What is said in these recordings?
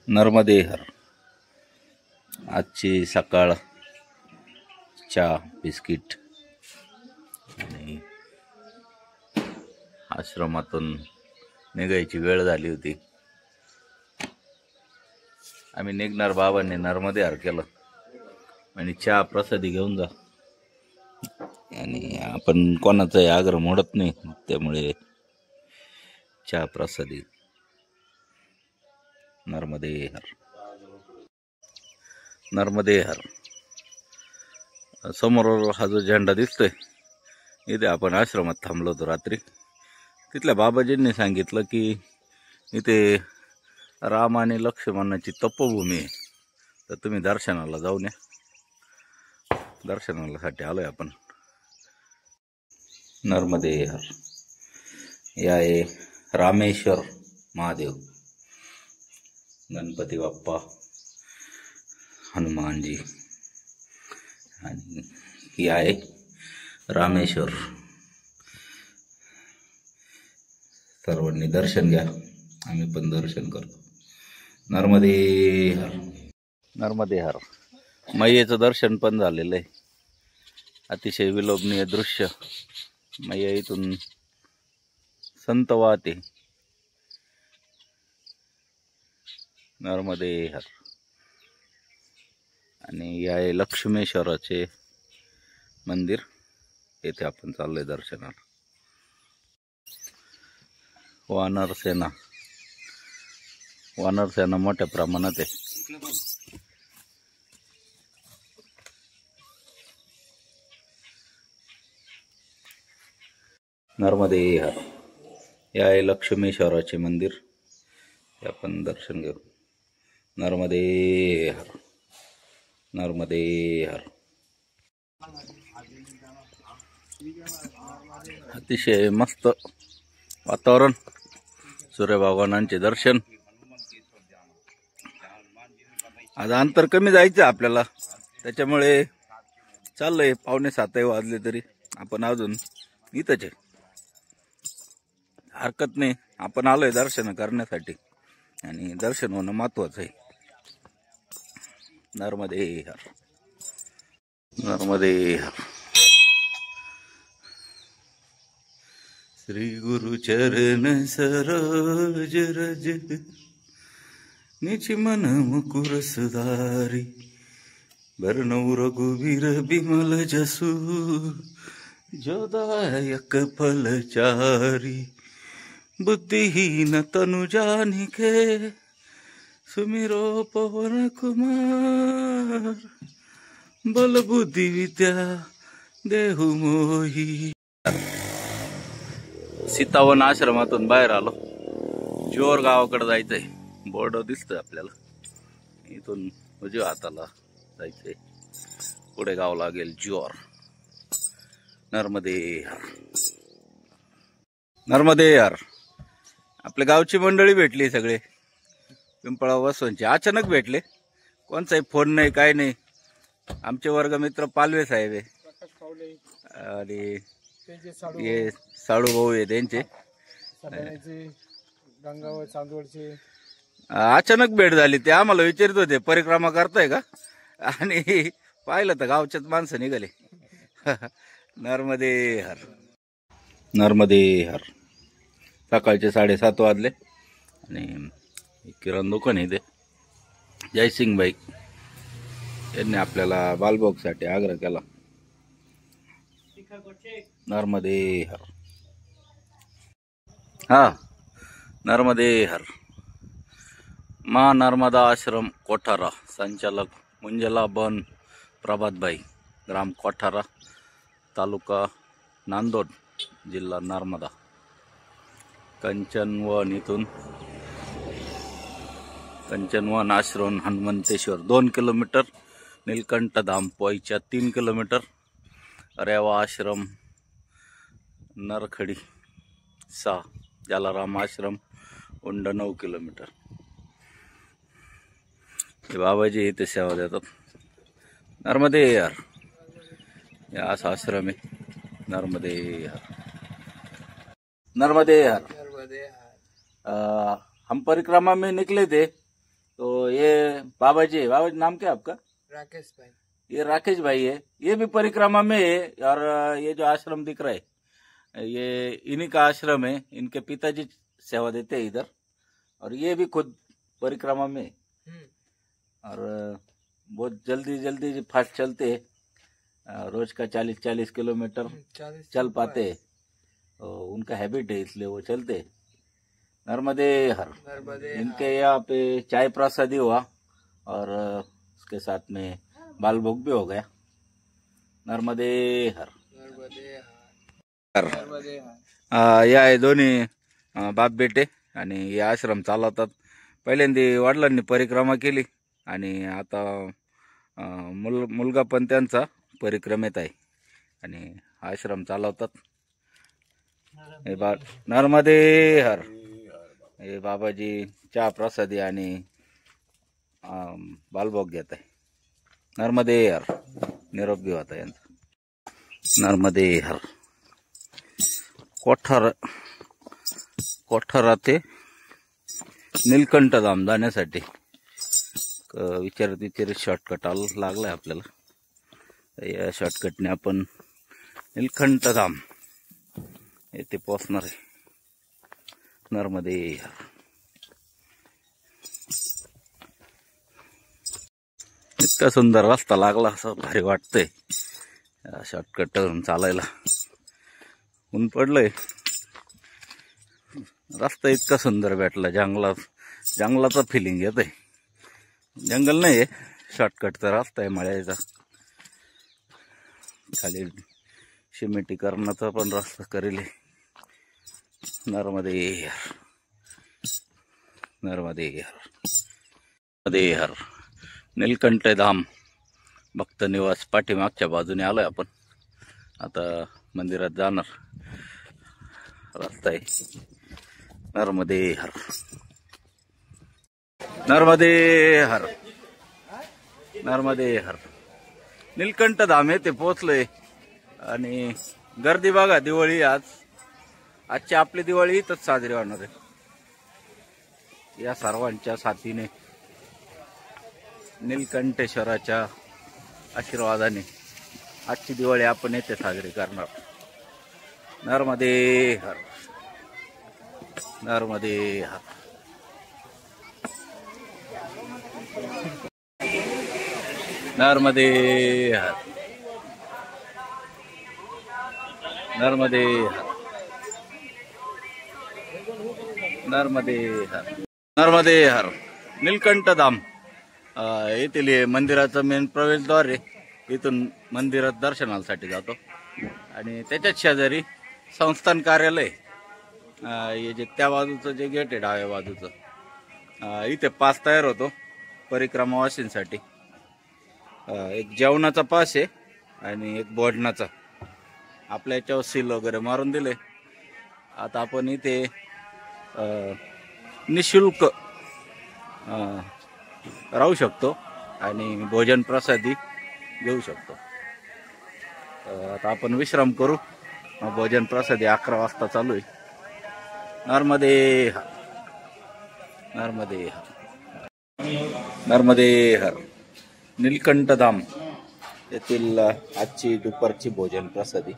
नर्मदे हर. आजची सकाळ चहा बिस्किट आणि आश्रमातून निघायची वेळ झाली होती. आम्ही निघणार बाबांनी नर्मदे हर केलं आणि चहा प्रसादी घेऊन जा. आणि आपण कोणाचाही आग्रह मोडत नाही, त्यामुळे चहा प्रसादी. नर्मदे हर. नर्मदे हर. समोर हा जो झेंडा दिसतोय, इथे आपण आश्रमात थांबलो होतो रात्री. तिथल्या बाबाजींनी सांगितलं की इथे राम आणि लक्ष्मणाची तपोभूमी आहे, तर तुम्ही दर्शनाला जाऊन या. दर्शनासाठी आलोय आपण. नर्मदे हर. हे आहे रामेश्वर महादेव, गणपती बाप्पा, हनुमानजी. आणि ही आहे रामेश्वर. सर्वांनी दर्शन घ्या, आम्ही पण दर्शन करतो. नर्मदे हर. नर्मदे हर. मैयेचं दर्शन पण झालेलं आहे. अतिशय विलोभनीय दृश्य. मैया इथून संत वाहते. नर्मदे हर. आणि या लक्ष्मेश्वराचे मंदिर, येथे आपण चाललोय दर्शनाला. वानर सेना मोठ्या प्रमाणात आहे. नर्मदे हर. हे आहे लक्ष्मेश्वराचे मंदिर, हे आपण दर्शन घेऊ. नर्मदे हर. नर्मदे हर. अतिशय मस्त वातावरण, सूर्य भगवानांचे दर्शन. आज अंतर कमी जायचं आपल्याला, त्याच्यामुळे चाललंय. 6:45 वाजले तरी आपण अजून इथंच आहे. हरकत नाही, आपण आलोय दर्शन करण्यासाठी आणि दर्शन होणं महत्वाचं आहे. नर्मदे हर. नर्मदे हर. श्री गुरु चरण सरोज रज निज मन मुकुर सुधारी. बरनौ रघुवीर बिमल जसु जोदायक फलचारी. बुद्धिहीन तनु जानिके सुमिरो पवन कुमार. बल बुद्धि विद्या देहु मोही. सीतावन आश्रमातून बाहेर आलो. जोर गावाकडे जायचंय. बोर्ड दिसतोय आपल्याला. इथून उजव्या हाताला जायचंय. पुढे गाव लागेल जोर. नर्मदे हर. नर्मदे हर. आपल्या गावची मंडळी भेटली, सगळे पिंपळा वसवंतचे अचानक भेटले. कोणचाही फोन नाही, काय नाही. आमचे वर्गमित्र पालवे साहेब आहे आणि हे साडू भाऊ आहे त्यांचे. गंगावर चांदवडचे अचानक भेट झाली. ते आम्हाला विचारित होते परिक्रमा करताय का, आणि पाहिलं तर गावच्याच माणसं निघाले. नर्मदे हर. नर्मदे हर. सकाळचे 7:30 वाजले आणि किराणा दुकान आहे ते. जयसिंग भाई यांनी आपल्याला बालभोगसाठी आग्रह केला. नर्मदे हर. हा, नर्मदे हर. माँ नर्मदा आश्रम कोठारा, संचालक मुंजला बन प्रभातभाई, ग्राम कोठारा, तालुका नांदोड, जिल्हा नर्मदा. कंचनवन इथून कंचनवन आश्रम हनुमंतेश्वर 2 किलोमीटर. नीलकंठ धाम पोईच्या 3 किलोमीटर. रेवा आश्रम नरखडी 6. जलाराम आश्रम उंड 9 किलोमीटर. हे बाबाजी इथे सेवा देतात. नर्मदे हर. या असा आश्रम आहे. नर्मदे हर. नर्मदे हर. हम परिक्रमा में निकले थे तो ये बाबा जी नाम क्या है आपका? राकेश भाई। ये राकेश भाई है, ये भी परिक्रमा में है। और ये जो आश्रम दिख रहा है ये इन्हीं का आश्रम है, इनके पिताजी सेवा देते हैं इधर, और ये भी खुद परिक्रमा में है। और बहुत जल्दी जल्दी फास्ट चलते हैं, रोज का 40-40 किलोमीटर चल पाते हैं। उनका हैबिट है इसलिए वो चलते हैं। नर्मदे हर। इनके यहाँ पे चाय प्रसादी हुआ और उसके साथ में बाल भोग भी हो गया। नर्मदे हर। या आहे दोन्ही बाप बेटे आणि हे आश्रम चालवतात। पहिल्यांदा वडिलांनी परिक्रमा केली आणि आता मुलगा पण त्यांचा परिक्रमेत आहे आणि आश्रम चालवतात। नर्मदे हर। हे बाबाजी चहा प्रसादी आणि बालभोग घेत आहे। नर्मदे हर। निरोप भी होता यांचा। नर्मदे हर। कोठारा ते नीलकंठधाम जाण्यासाठी विचारित शॉर्टकट लागलाय आपल्याला। या शॉर्टकटने आपण नीलकंठधाम येथे पोहोचणार आहे। नर्मदे हर। इतका सुंदर रस्ता लागला, असं भारी वाटतंय शॉर्टकट चालायला। ऊन पडलंय, रस्ता इतका सुंदर भेटला, जंगलाचा फिलिंग येतंय। जंगल नाही आहे, शॉर्टकटचा रस्ता आहे मळ्याचा। खाली सिमेंटीकरणाचा पण रस्ता करेल। नर्मदे हर। नर्मदे हर। नर्मदे हर। नीलकंठधाम भक्त निवास पाठीमागच्या बाजूने आलोय आपण। आता मंदिरात जाणार रस्ता आहे। नर्मदे हर। नर्मदे हर। नर्मदे हर। नीलकंठधाम आहे ते पोहोचलोय आणि गर्दी बघा। दिवाळी आजची आपली दिवाळी इथंच साजरी होणार आहे। या सर्वांच्या साथीने नीलकंठेश्वराच्या आशीर्वादाने आजची दिवाळी आपण येथे साजरी करणार। नर्मदे हर। नर्मदे हर। नर्मदे हर। नर्मदे हर। नर्मदे हर। नर्मदे हर। नीलकंठधाम येथील मंदिराचं मेन प्रवेशद्वार आहे। इथून मंदिरात दर्शनासाठी जातो आणि त्याच्याच शेजारी संस्थान कार्यालय, हे जे त्या बाजूचं जे गेट आहे डाव्या बाजूचं, इथे पास तयार होतो परिक्रमावासींसाठी। एक जेवणाचा पास आहे आणि एक बोडणाचा। आपल्या याच्यावर सील वगैरे मारून दिले। आता आपण इथे निशुल्क राहू शकतो आणि भोजन प्रसादी घेऊ शकतो। आता आपण विश्राम करू। भोजन प्रसादी 11 वाजता चालू आहे। नर्मदे हर। नर्मदे हर। नर्मदे हर। नीलकंठधाम येथील आजची दुपारची भोजन प्रसादी।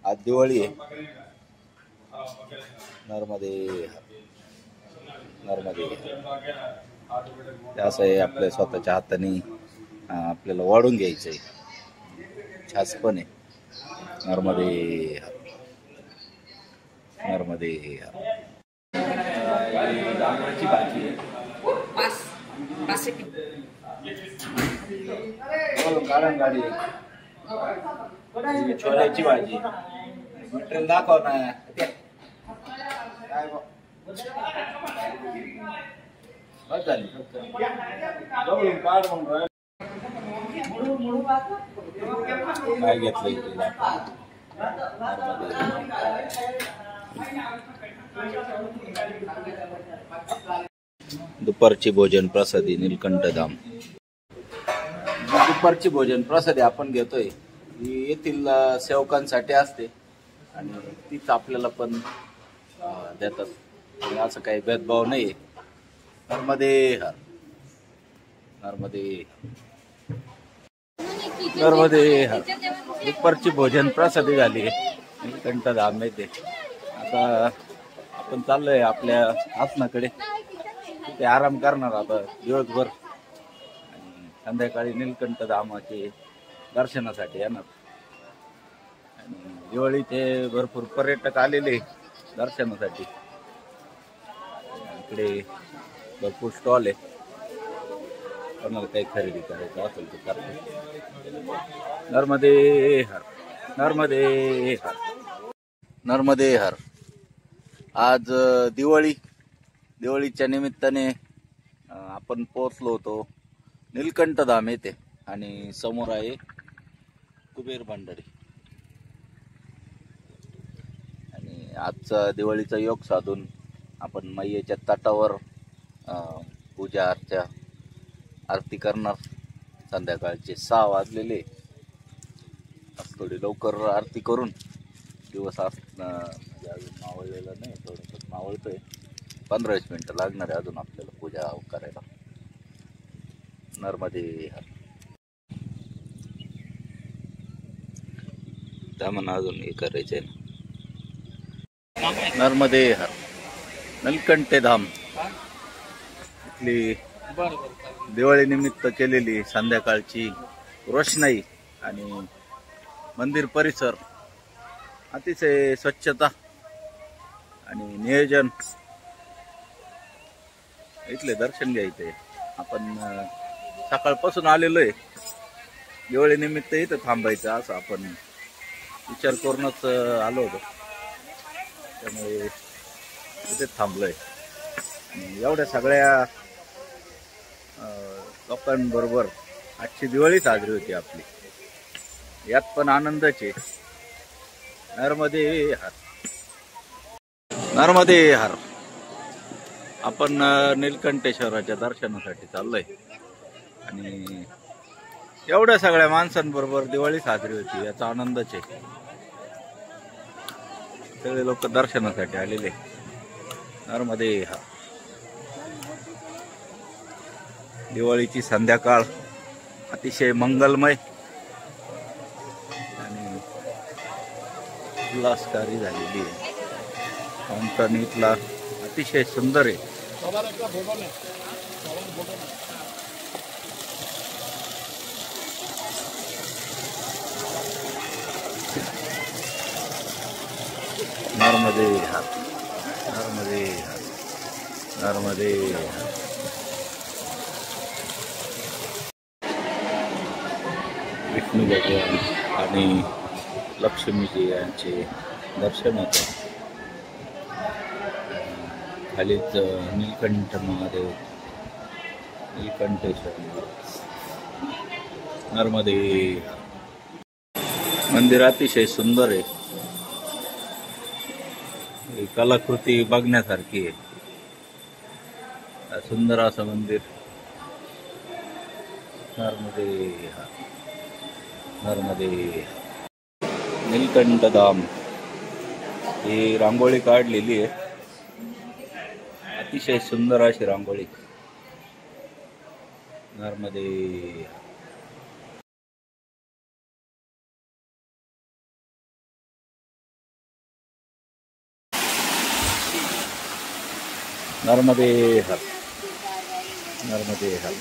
आज दिवाळी आहे। नर्मदे हर। नर्मदे हर। असं आहे, आपल्या स्वतःच्या हाताने आपल्याला वाढून घ्यायचंय। छास पण आहे। नर्मदे हर। नर्मदे हर। डांगराची भाजी कारण गाडी, छोल्याची भाजी। मटेरियल दाखव ना। काय घेतलं दुपारची भोजन प्रसादी नीलकंठधाम। दुपारची भोजन प्रसादी आपण घेतोय ही येथील सेवकांसाठी असते आणि तीच आपल्याला पण देतात। असं काही भेदभाव नाही। नर्मदे हर. नर्मदे नर्मदे हर. दुपारची भोजन प्रसादी झाली नीलकंठ धाम येथे. आता आपण चाललोय आपल्या आसनाकडे, तिथे आराम करणार आता दिवसभर आणि संध्याकाळी नीलकंठ धामाचे दर्शनासाठी येणार. आणि दिवाळीचे भरपूर पर्यटक आलेले दर्शनासाठी. इकडे भरपूर स्टॉल आहे, कोणाला काही खरेदी करायचं असेल तर करतो. नर्मदे हर. नर्मदे हर. नर्मदे हर. आज दिवाळीच्या निमित्ताने आपण पोहोचलो होतो नीलकंठ धाम येथे आणि समोर आहे कुबेर भंडारी. आणि आजचा दिवाळीचा योग साधून आपण मैयेच्या तटावर पूजा अर्चा आरती करणार. संध्याकाळचे 6 वाजलेले. आज थोडी लवकर आरती करून दिवस अजून मावळलेला नाही, थोडंसं मावळतोय. 15-20 मिनिटं लागणार आहे अजून आपल्याला पूजा करायला. नर्मदे हर. त्यामुळे अजून हे करायचंय ना. नर्मदे हर. नीलकंठ धाम इथली दिवाळी निमित्त केलेली संध्याकाळची रोषणाई आणि मंदिर परिसर अतिशय स्वच्छता आणि नियोजन. इथले दर्शन घ्यायचे. आपण सकाळपासून आलेलो आहे, दिवाळी निमित्त इथं थांबायचं असं आपण विचार करूनच आलो होतो. त्यामुळे इथेच थांबलोय. एवढ्या सगळ्या लोकांबरोबर आजची दिवाळी साजरी होती आपली, यात पण आनंदाचे. नर्मदे हर. नर्मदे हर. आपण नीलकंठेश्वराच्या दर्शनासाठी चाललोय आणि एवढ्या सगळ्या माणसांबरोबर दिवाळी साजरी होती याचा आनंदच आहे. सगळे लोक दर्शनासाठी आलेले. नर्मदे हर. दिवाळीची संध्याकाळ अतिशय मंगलमय आणि उल्हासकारी झालेली आहे. फाउंटन इथला अतिशय सुंदर आहे. नर्मदे हर. नर्मदे हर. नर्मदे हर. विष्णू भगवान आणि लक्ष्मीजी यांचे दर्शन होतं. खालीच नीलकंठ महादेव, नीलकंठेश्वर. नर्मदे मंदिर अतिशय सुंदर आहे. ही कलाकृती बघण्यासारखी आहे. सुंदर असं मंदिर. नर्मदे नर्मदे. नीलकंठ धाम ही रांगोळी काढलेली आहे, अतिशय सुंदर अशी रांगोळी. नर्मदे. नर्मदे हर. नर्मदे हर.